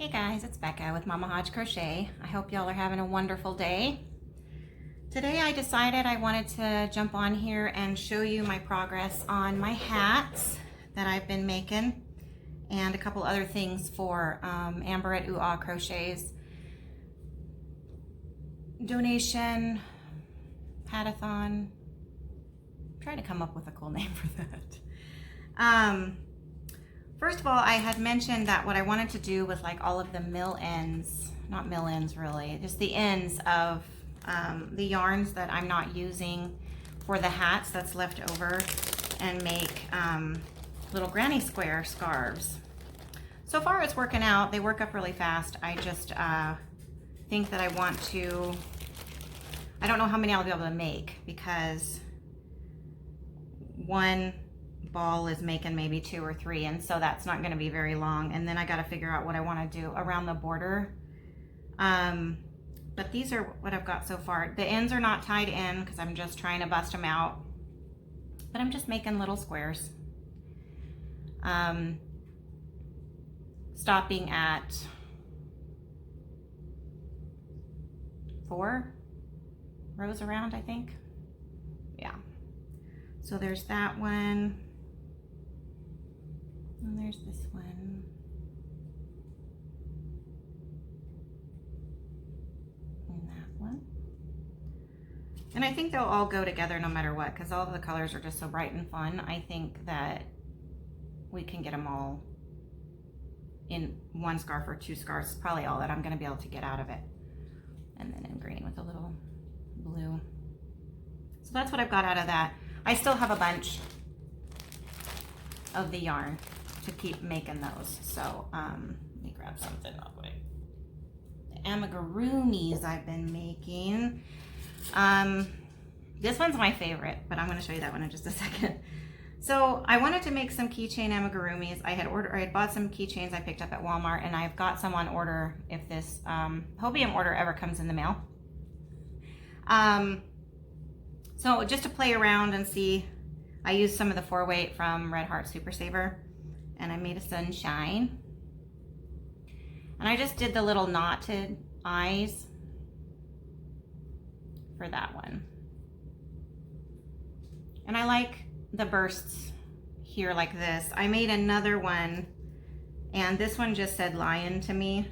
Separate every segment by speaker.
Speaker 1: Hey guys, it's Becca with Mama Hodge Crochet. I hope y'all are having a wonderful day. Today I decided I wanted to jump on here and show you my progress on my hats that I've been making and a couple other things for Amber at Ooh Ahh Crochet's donation, hatathon. I'm trying to come up with a cool name for that. First of all, I had mentioned that what I wanted to do was like all of the mill ends, not mill ends really, just the ends of the yarns that I'm not using for the hats that's left over, and make little granny square scarves. So far it's working out. They work up really fast. I just think that I want to, I don't know how many I'll be able to make because one ball is making maybe 2 or 3, and so that's not going to be very long. And then I got to figure out what I want to do around the border. But these are what I've got so far. The ends are not tied in because I'm just trying to bust them out, but I'm just making little squares. Stopping at 4 rows around, I think. Yeah. So there's that one. And there's this one. And that one. And I think they'll all go together no matter what, because all of the colors are just so bright and fun. I think that we can get them all in one scarf or 2 scarves. It's probably all that I'm going to be able to get out of it. And then in green with a little blue. So that's what I've got out of that. I still have a bunch of the yarn to keep making those. So let me grab something real quick. The Amagurumis I've been making. This one's my favorite, but I'm going to show you that one in just a second. So I wanted to make some keychain Amagurumis. I had bought some keychains I picked up at Walmart, and I've got some on order if this Hobium order ever comes in the mail. So just to play around and see, I used some of the 4-weight from Red Heart Super Saver, and I made a sunshine. And I just did the little knotted eyes for that one. And I like the bursts here like this. I made another one, and this one just said lion to me,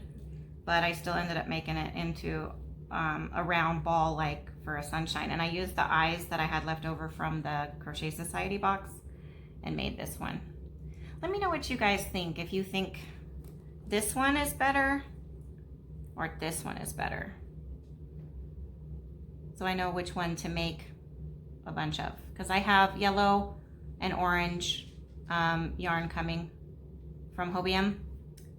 Speaker 1: but I still ended up making it into a round ball like for a sunshine. And I used the eyes that I had left over from the Crochet Society box and made this one. Let me know what you guys think. If you think this one is better or this one is better, so I know which one to make a bunch of, because I have yellow and orange yarn coming from Hobium,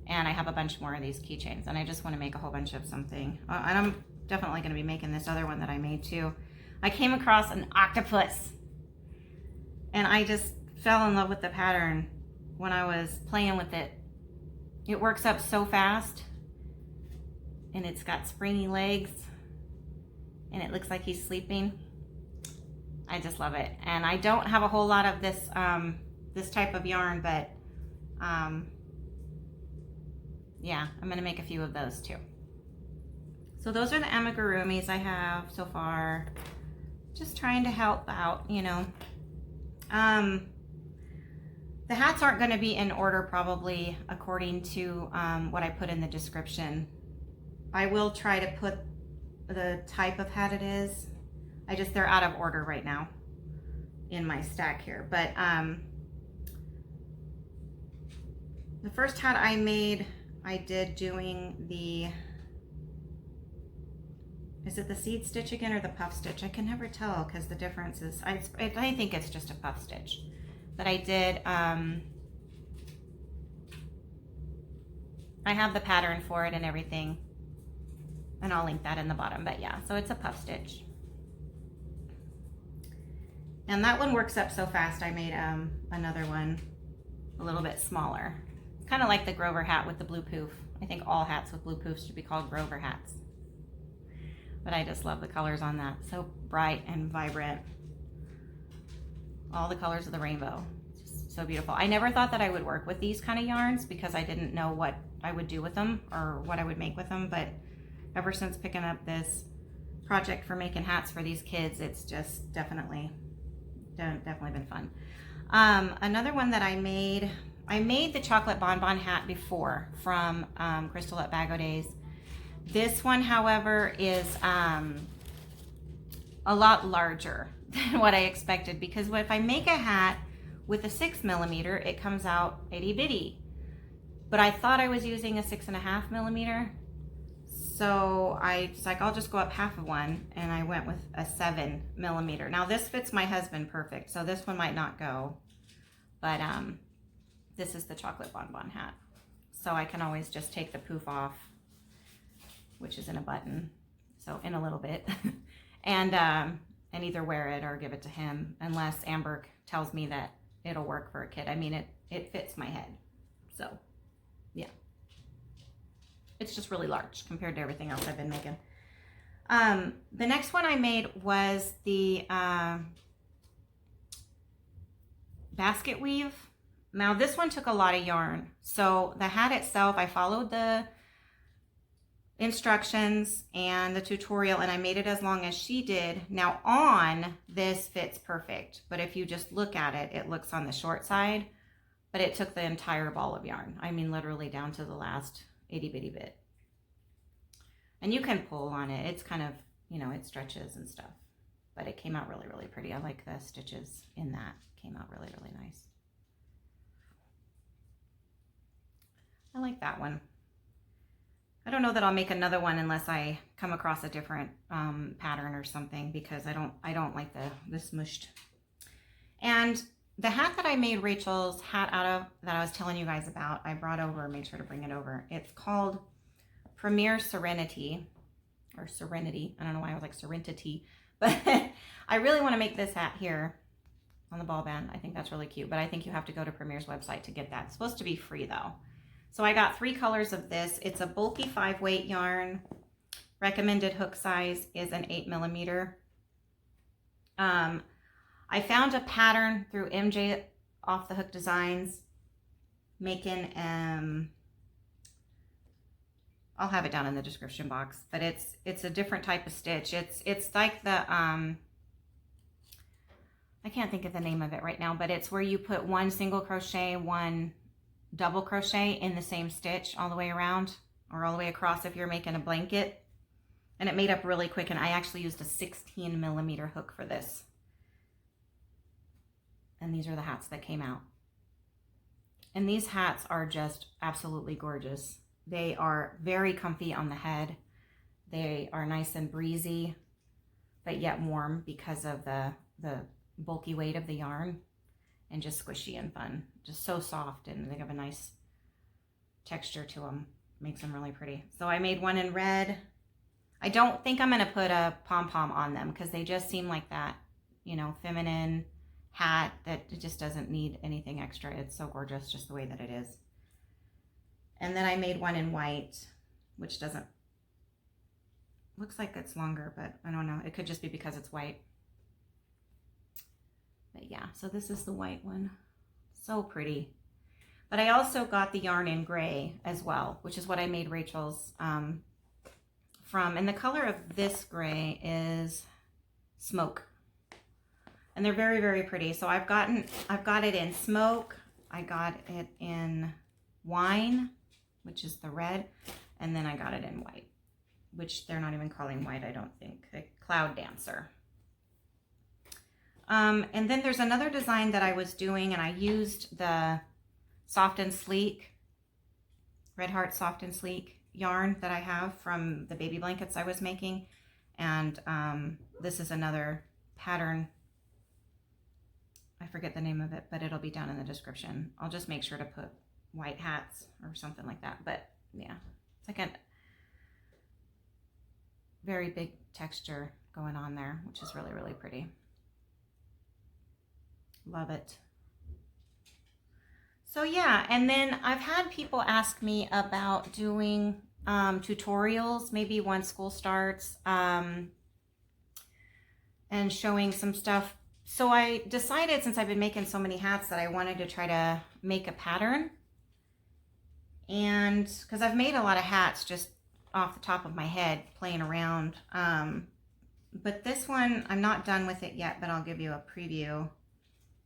Speaker 1: and I have a bunch more of these keychains, and I just want to make a whole bunch of something. And I'm definitely going to be making this other one that I made too. I came across an octopus, and I just fell in love with the pattern when I was playing with it. It works up so fast, and it's got springy legs, and it looks like he's sleeping. I just love it. And I don't have a whole lot of this this type of yarn, but yeah, I'm gonna make a few of those too. So those are the Amagurumis I have so far. Just trying to help out, you know. The hats aren't going to be in order probably according to what I put in the description. I will try to put the type of hat it is. They're out of order right now in my stack here. But the first hat I made, I did doing the, is it the seed stitch again or the puff stitch? I can never tell because the difference is, I think it's just a puff stitch. But I did, I have the pattern for it and everything, and I'll link that in the bottom. But yeah, so it's a puff stitch. And that one works up so fast. I made another one a little bit smaller. It's kind of like the Grover hat with the blue poof. I think all hats with blue poofs should be called Grover hats. But I just love the colors on that. So bright and vibrant. All the colors of the rainbow. Just so beautiful. I never thought that I would work with these kind of yarns because I didn't know what I would do with them or what I would make with them. But ever since picking up this project for making hats for these kids, it's just definitely been fun. Another one that I made the chocolate bonbon hat before from Crystal at Bag O Days. This one, however, is a lot larger than what I expected, because if I make a hat with a 6mm, it comes out itty bitty. But I thought I was using a 6.5mm. So I was like, I'll just go up half of one, and I went with a 7mm. Now this fits my husband perfect, so this one might not go. But this is the chocolate bonbon hat. So I can always just take the poof off, which is in a button, so in a little bit, and either wear it or give it to him, unless Amber tells me that it'll work for a kid. I mean, it fits my head, so yeah. It's just really large compared to everything else I've been making. The next one I made was the basket weave. Now this one took a lot of yarn. So the hat itself, I followed the instructions and the tutorial, and I made it as long as she did. Now on, this fits perfect, but if you just look at it, it looks on the short side, but it took the entire ball of yarn. I mean, literally down to the last itty bitty bit. And you can pull on it. It's kind of, you know, it stretches and stuff, but it came out really, really pretty. I like the stitches in that. Came out really, really nice. I like that one. I don't know that I'll make another one unless I come across a different pattern or something, because I don't like the smushed. And the hat that I made Rachel's hat out of, that I was telling you guys about, I brought over, made sure to bring it over. It's called Premier Serenity, or Serenity. I don't know why I was like Serenity, but I really want to make this hat here on the ball band. I think that's really cute, but I think you have to go to Premier's website to get that. It's supposed to be free though. So I got 3 colors of this. It's a bulky 5-weight yarn. Recommended hook size is an 8mm. I found a pattern through MJ Off the Hook Designs, making I'll have it down in the description box, but it's a different type of stitch. It's like the I can't think of the name of it right now, but it's where you put 1 single crochet, 1 double crochet in the same stitch all the way around, or all the way across if you're making a blanket. And it made up really quick, and I actually used a 16mm hook for this. And these are the hats that came out. And these hats are just absolutely gorgeous. They are very comfy on the head. They are nice and breezy, but yet warm because of the bulky weight of the yarn, and just squishy and fun. Just so soft, and they have a nice texture to them. Makes them really pretty. So I made one in red. I don't think I'm going to put a pom-pom on them because they just seem like that, you know, feminine hat that it just doesn't need anything extra. It's so gorgeous just the way that it is. And then I made one in white, which doesn't, looks like it's longer, but I don't know. It could just be because it's white. But yeah, so this is the white one. So pretty. But I also got the yarn in gray as well, which is what I made Rachel's from. And the color of this gray is Smoke. And they're very, very pretty. So I've got it in Smoke. I got it in Wine, which is the red. And then I got it in white, which they're not even calling white, I don't think. The Cloud Dancer. And then there's another design that I was doing, and I used the Soft and Sleek, Red Heart Soft and Sleek yarn that I have from the baby blankets I was making. And this is another pattern. I forget the name of it, but it'll be down in the description. I'll just make sure to put white hats or something like that. But yeah, it's like a very big texture going on there, which is really, really pretty. Love it. So yeah, and then I've had people ask me about doing tutorials, maybe once school starts, and showing some stuff So I decided, since I've been making so many hats, that I wanted to try to make a pattern. And because I've made a lot of hats just off the top of my head playing around. But this one, I'm not done with it yet, but I'll give you a preview.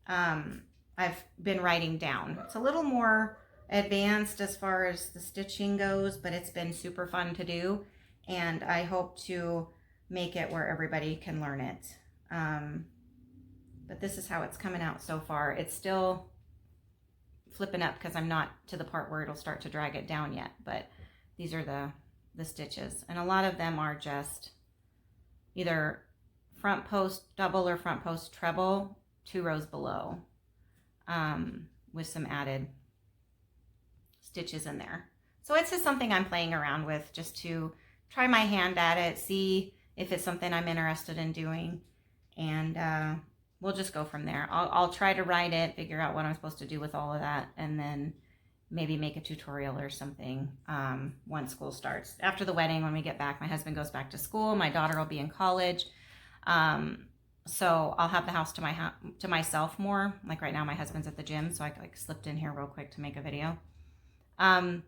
Speaker 1: I've been writing down. It's a little more advanced as far as the stitching goes, but it's been super fun to do. And I hope to make it where everybody can learn it. But this is how it's coming out so far. It's still flipping up because I'm not to the part where it'll start to drag it down yet, but these are the stitches. And a lot of them are just either front post double or front post treble, 2 rows below, with some added stitches in there. So it's just something I'm playing around with just to try my hand at it, see if it's something I'm interested in doing, and we'll just go from there. I'll try to write it, figure out what I'm supposed to do with all of that, and then maybe make a tutorial or something once school starts. After the wedding, when we get back, my husband goes back to school, my daughter will be in college, so I'll have the house to myself more. Like right now, my husband's at the gym, so I like slipped in here real quick to make a video. But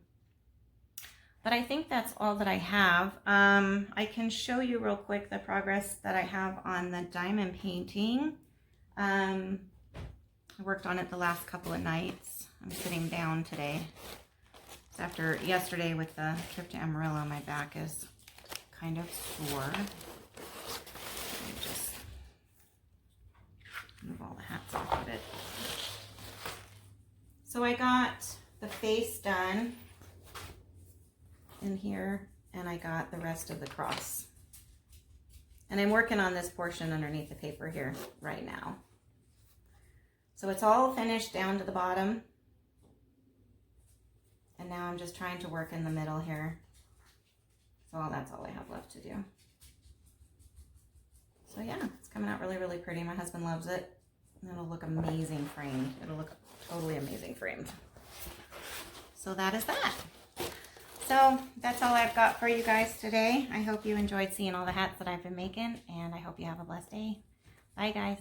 Speaker 1: I think that's all that I have. I can show you real quick the progress that I have on the diamond painting. I worked on it the last couple of nights. I'm sitting down today. So after yesterday with the trip to Amarillo, my back is kind of sore. Let me just move all the hats off of it. So I got the face done in here, and I got the rest of the cross. And I'm working on this portion underneath the paper here right now. So it's all finished down to the bottom. And now I'm just trying to work in the middle here. So that's all I have left to do. So yeah, it's coming out really, really pretty. My husband loves it. And it'll look amazing framed. It'll look totally amazing framed. So that is that. So that's all I've got for you guys today. I hope you enjoyed seeing all the hats that I've been making, and I hope you have a blessed day. Bye, guys.